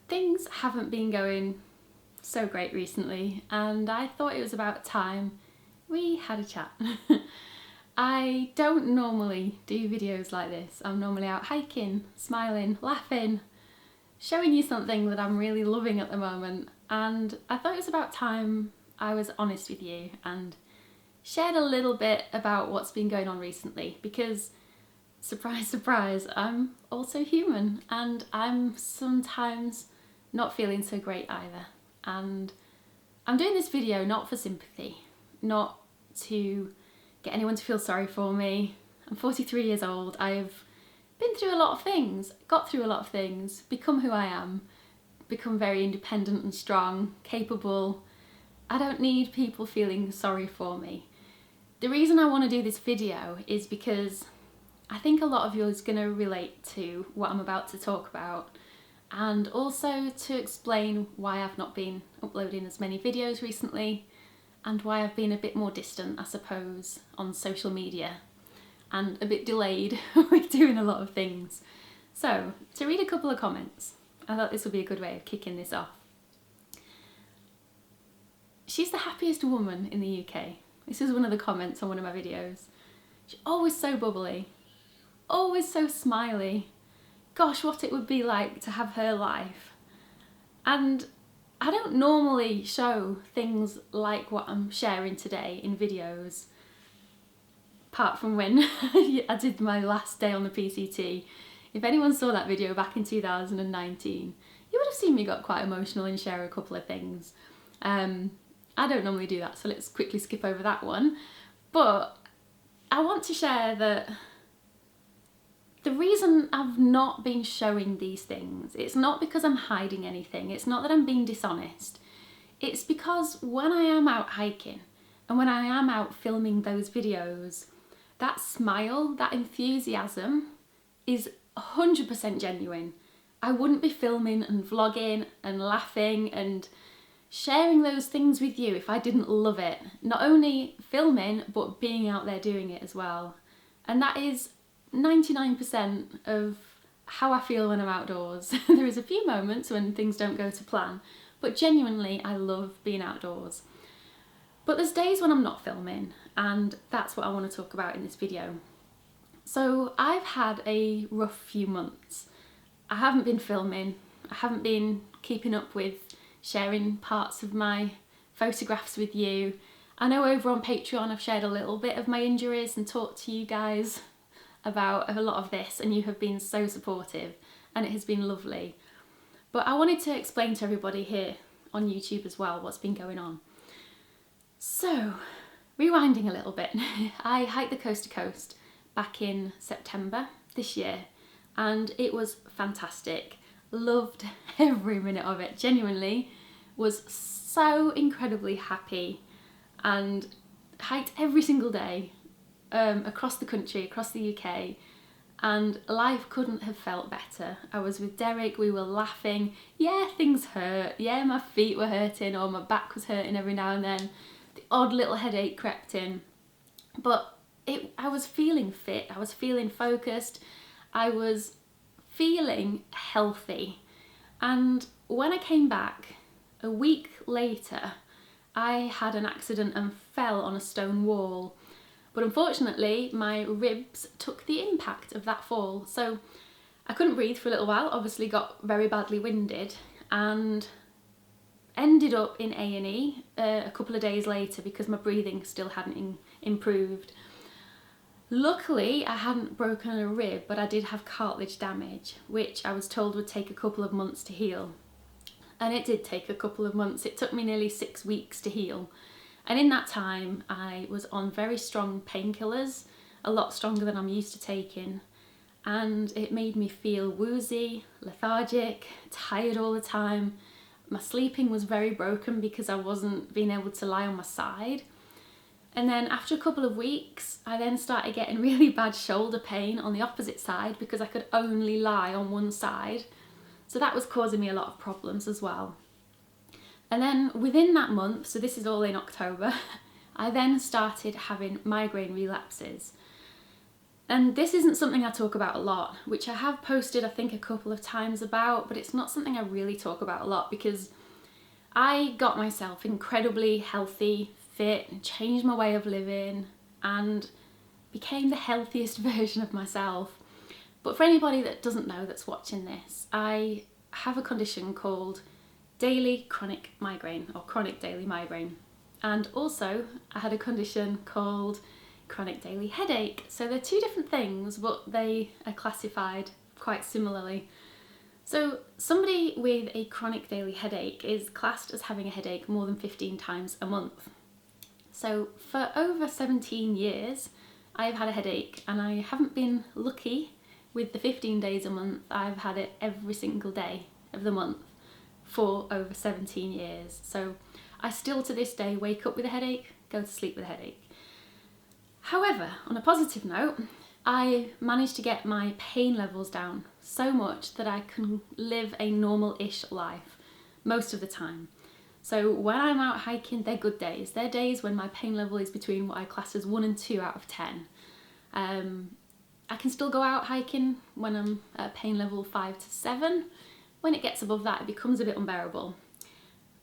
Things haven't been going so great recently, and I thought it was about time we had a chat. I don't normally do videos like this. I'm normally out hiking, smiling, laughing, showing you something that I'm really loving at the moment, and I thought it was about time I was honest with you and shared a little bit about what's been going on recently, because surprise, surprise, I'm also human and I'm sometimes not feeling so great either. And I'm doing this video not for sympathy, not to get anyone to feel sorry for me. I'm 43 years old. I've been through a lot of things, got through a lot of things, become who I am, become very independent and strong, capable. I don't need people feeling sorry for me. The reason I want to do this video is because I think a lot of you is going to relate to what I'm about to talk about, and also to explain why I've not been uploading as many videos recently and why I've been a bit more distant, I suppose, on social media and a bit delayed with doing a lot of things. So, to read a couple of comments, I thought this would be a good way of kicking this off. She's the happiest woman in the UK. This is one of the comments on one of my videos. She's always so bubbly, always so smiley. Gosh, what it would be like to have her life. And I don't normally show things like what I'm sharing today in videos, apart from when I did my last day on the PCT. If anyone saw that video back in 2019, you would have seen me got quite emotional and share a couple of things. I don't normally do that, so let's quickly skip over that one. But I want to share that the reason I've not been showing these things, it's not because I'm hiding anything, it's not that I'm being dishonest, it's because when I am out hiking and when I am out filming those videos, that smile, that enthusiasm is 100% genuine. I wouldn't be filming and vlogging and laughing and sharing those things with you if I didn't love it. Not only filming, but being out there doing it as well. And that is 99% of how I feel when I'm outdoors. There is a few moments when things don't go to plan, but genuinely I love being outdoors. But there's days when I'm not filming, and that's what I want to talk about in this video. So I've had a rough few months. I haven't been filming, I haven't been keeping up with sharing parts of my photographs with you. I know over on Patreon I've shared a little bit of my injuries and talked to you guys about a lot of this, and you have been so supportive and it has been lovely. But I wanted to explain to everybody here on YouTube as well what's been going on. So, rewinding a little bit, I hiked the coast to coast back in September this year and it was fantastic. Loved every minute of it, genuinely was so incredibly happy, and hiked every single day across the country, across the UK, and life couldn't have felt better. I was with Derek, we were laughing, yeah things hurt, yeah my feet were hurting or my back was hurting every now and then, the odd little headache crept in, but I was feeling fit, I was feeling focused, I was feeling healthy. And when I came back a week later, I had an accident and fell on a stone wall. But unfortunately, my ribs took the impact of that fall. So I couldn't breathe for a little while, obviously got very badly winded, and ended up in A&E a couple of days later because my breathing still hadn't improved. Luckily, I hadn't broken a rib, but I did have cartilage damage, which I was told would take a couple of months to heal. And it did take a couple of months. It took me nearly 6 weeks to heal. And in that time, I was on very strong painkillers, a lot stronger than I'm used to taking. And it made me feel woozy, lethargic, tired all the time. My sleeping was very broken because I wasn't being able to lie on my side. And then after a couple of weeks, I then started getting really bad shoulder pain on the opposite side because I could only lie on one side. So that was causing me a lot of problems as well. And then within that month, so this is all in October, I then started having migraine relapses. And this isn't something I talk about a lot, which I have posted I think a couple of times about, but it's not something I really talk about a lot because I got myself incredibly healthy, fit, and changed my way of living and became the healthiest version of myself. But for anybody that doesn't know that's watching this, I have a condition called daily chronic migraine or chronic daily migraine. And also I had a condition called chronic daily headache. So they're two different things, but they are classified quite similarly. So somebody with a chronic daily headache is classed as having a headache more than 15 times a month. So for over 17 years, I've had a headache, and I haven't been lucky with the 15 days a month. I've had it every single day of the month for over 17 years. So I still to this day wake up with a headache, go to sleep with a headache. However, on a positive note, I managed to get my pain levels down so much that I can live a normal-ish life most of the time. So when I'm out hiking, they're good days. They're days when my pain level is between what I class as 1 and 2 out of 10. I can still go out hiking when I'm at pain level 5 to 7. When it gets above that, it becomes a bit unbearable.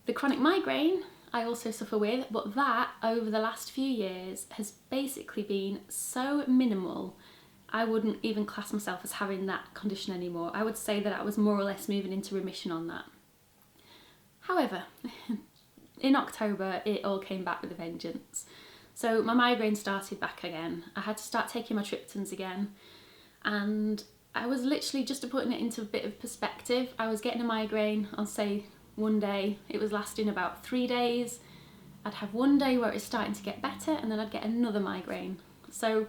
The chronic migraine I also suffer with, but that over the last few years has basically been so minimal, I wouldn't even class myself as having that condition anymore. I would say that I was more or less moving into remission on that. However, in October it all came back with a vengeance. So my migraine started back again. I had to start taking my triptans again, and I was literally, just to put it into a bit of perspective, I was getting a migraine on, say, one day. It was lasting about 3 days. I'd have one day where it was starting to get better, and then I'd get another migraine. So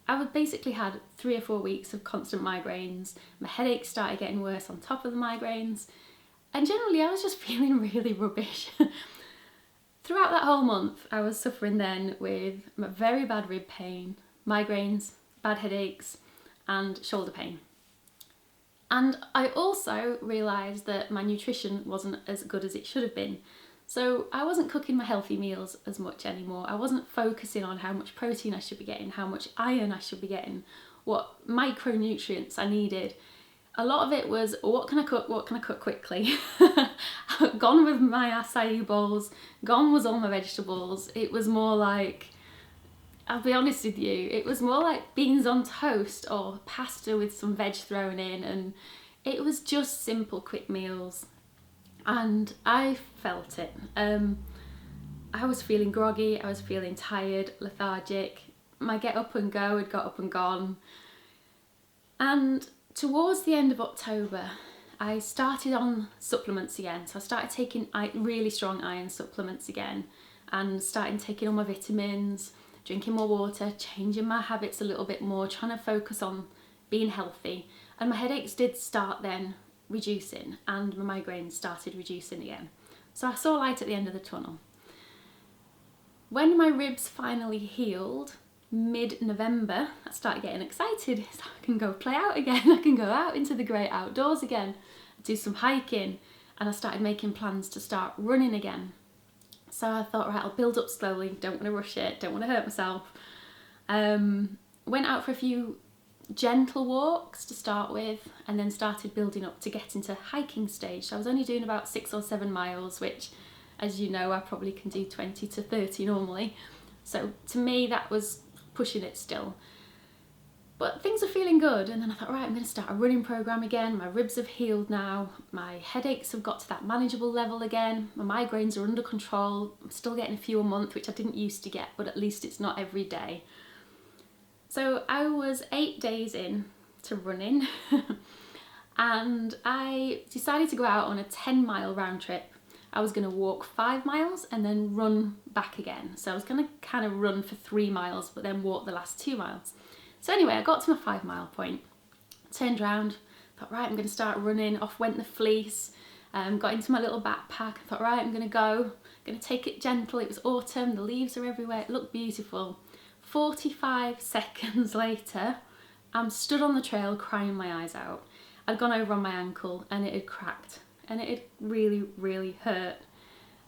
I would basically had 3 or 4 weeks of constant migraines. My headaches started getting worse on top of the migraines, and generally I was just feeling really rubbish. Throughout that whole month, I was suffering then with very bad rib pain, migraines, bad headaches, and shoulder pain. And I also realised that my nutrition wasn't as good as it should have been. So I wasn't cooking my healthy meals as much anymore. I wasn't focusing on how much protein I should be getting, how much iron I should be getting, what micronutrients I needed. A lot of it was, what can I cook quickly? Gone with my acai bowls, gone was all my vegetables. It was more like, I'll be honest with you, it was more like beans on toast or pasta with some veg thrown in, and it was just simple quick meals. And I felt it. I was feeling groggy, I was feeling tired, lethargic. My get up and go had got up and gone. And towards the end of October, I started on supplements again. So I started taking really strong iron supplements again, and started taking all my vitamins, drinking more water, changing my habits a little bit more, trying to focus on being healthy. And my headaches did start then reducing, and my migraines started reducing again. So I saw light at the end of the tunnel. When my ribs finally healed, mid-November, I started getting excited. So I can go play out again. I can go out into the great outdoors again, do some hiking, and I started making plans to start running again. So I thought, right, I'll build up slowly, don't want to rush it, don't want to hurt myself. Went out for a few gentle walks to start with, and then started building up to get into hiking stage. So I was only doing about 6 or 7 miles, which, as you know, I probably can do 20 to 30 normally. So to me, that was pushing it still. But things are feeling good, and then I thought, right, I'm going to start a running program again. My ribs have healed now, my headaches have got to that manageable level again, my migraines are under control. I'm still getting a few a month, which I didn't used to get, but at least it's not every day. So I was 8 days in to running and I decided to go out on a 10-mile round trip. I was going to walk 5 miles and then run back again. So I was going to kind of run for 3 miles, but then walk the last 2 miles. So anyway, I got to my 5-mile point, turned around, thought, right, I'm going to start running. Off went the fleece, got into my little backpack. I thought, right, I'm going to take it gentle. It was autumn, the leaves are everywhere, it looked beautiful. 45 seconds later, I'm stood on the trail crying my eyes out. I'd gone over on my ankle and it had cracked, and it had really, really hurt.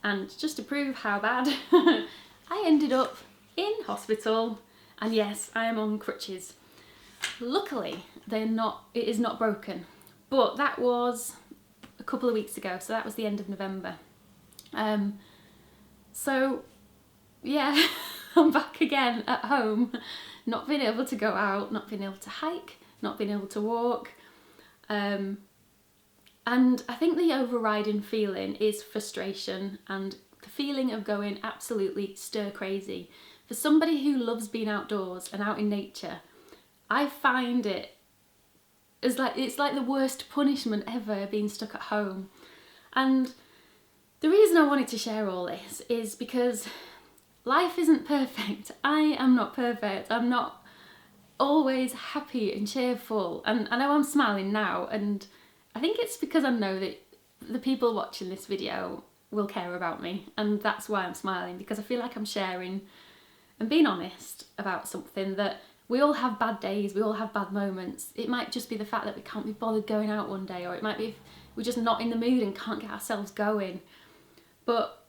And just to prove how bad, I ended up in hospital. And yes, I am on crutches. Luckily, it is not broken, but that was a couple of weeks ago, so that was the end of November. So yeah, I'm back again at home, not being able to go out, not being able to hike, not being able to walk. And I think the overriding feeling is frustration and the feeling of going absolutely stir crazy. For somebody who loves being outdoors and out in nature, I find it as it's like the worst punishment ever, being stuck at home. And the reason I wanted to share all this is because life isn't perfect. I am not perfect. I'm not always happy and cheerful. And I know I'm smiling now, and I think it's because I know that the people watching this video will care about me, and that's why I'm smiling, because I feel like I'm sharing and being honest about something that we all have bad days, we all have bad moments. It might just be the fact that we can't be bothered going out one day, or it might be we're just not in the mood and can't get ourselves going. But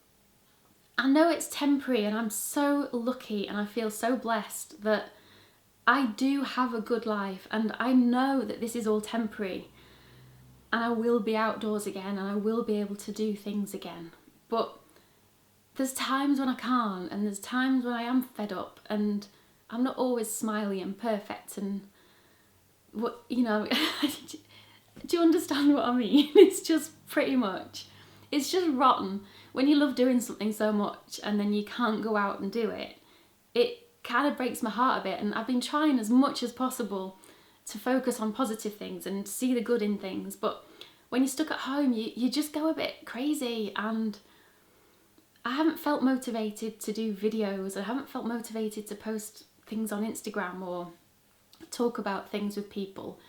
I know it's temporary, and I'm so lucky and I feel so blessed that I do have a good life, and I know that this is all temporary, and I will be outdoors again, and I will be able to do things again. But there's times when I can't, and there's times when I am fed up, and I'm not always smiley and perfect, and what, you know, do you understand what I mean? It's just pretty much, it's just rotten when you love doing something so much and then you can't go out and do it. It kind of breaks my heart a bit, and I've been trying as much as possible to focus on positive things and see the good in things, but when you're stuck at home, you just go a bit crazy, and I haven't felt motivated to do videos. I haven't felt motivated to post things on Instagram or talk about things with people.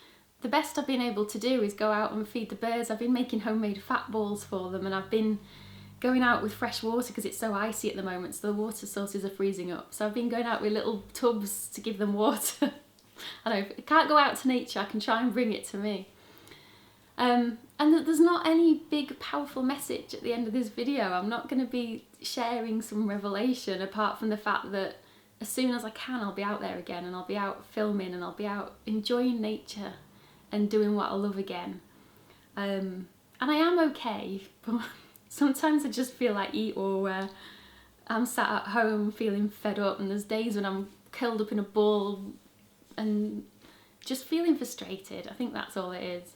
The best I've been able to do is go out and feed the birds. I've been making homemade fat balls for them, and I've been going out with fresh water because it's so icy at the moment, so the water sources are freezing up. So I've been going out with little tubs to give them water. I know, if I can't go out to nature, I can try and bring it to me. And there's not any big powerful message at the end of this video. I'm not going to be sharing some revelation, apart from the fact that as soon as I can, I'll be out there again, and I'll be out filming, and I'll be out enjoying nature and doing what I love again. And I am okay, but sometimes I just feel like Eeyore, where I'm sat at home feeling fed up, and there's days when I'm curled up in a ball and just feeling frustrated. I think that's all it is.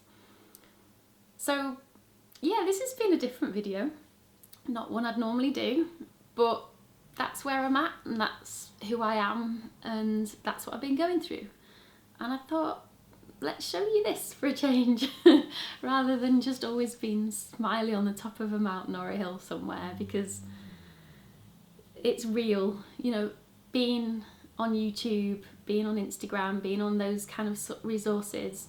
So yeah, this has been a different video, not one I'd normally do, but that's where I'm at, and that's who I am, and that's what I've been going through. And I thought, let's show you this for a change, rather than just always being smiley on the top of a mountain or a hill somewhere, because it's real, you know, being on YouTube, being on Instagram, being on those kind of resources.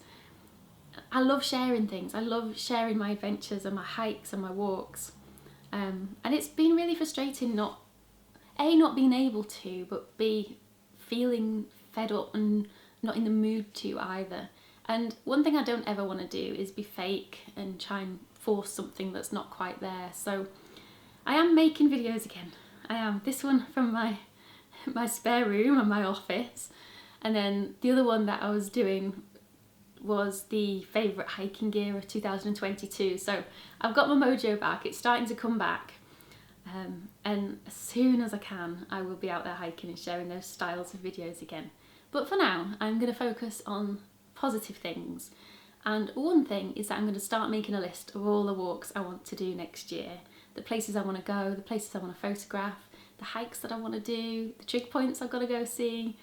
I love sharing things. I love sharing my adventures and my hikes and my walks. And it's been really frustrating not being able to, but B, feeling fed up and not in the mood to either. And one thing I don't ever want to do is be fake and try and force something that's not quite there. So I am making videos again. I am. This one from my spare room and my office. And then the other one that I was doing was the favourite hiking gear of 2022. So I've got my mojo back. It's starting to come back. And as soon as I can, I will be out there hiking and sharing those styles of videos again. But for now, I'm going to focus on positive things. And one thing is that I'm going to start making a list of all the walks I want to do next year. The places I want to go, the places I want to photograph, the hikes that I want to do, the trig points I've got to go see.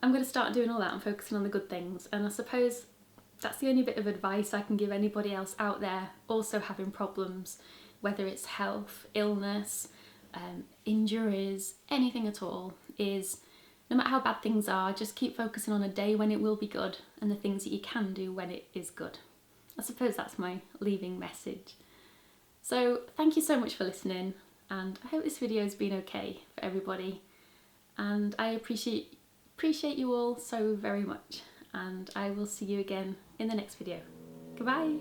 I'm going to start doing all that and focusing on the good things. And I suppose that's the only bit of advice I can give anybody else out there also having problems, whether it's health, illness, injuries, anything at all, is no matter how bad things are, just keep focusing on a day when it will be good and the things that you can do when it is good. I suppose that's my leaving message. So thank you so much for listening, and I hope this video has been okay for everybody, and I appreciate you all so very much, and I will see you again in the next video. Goodbye!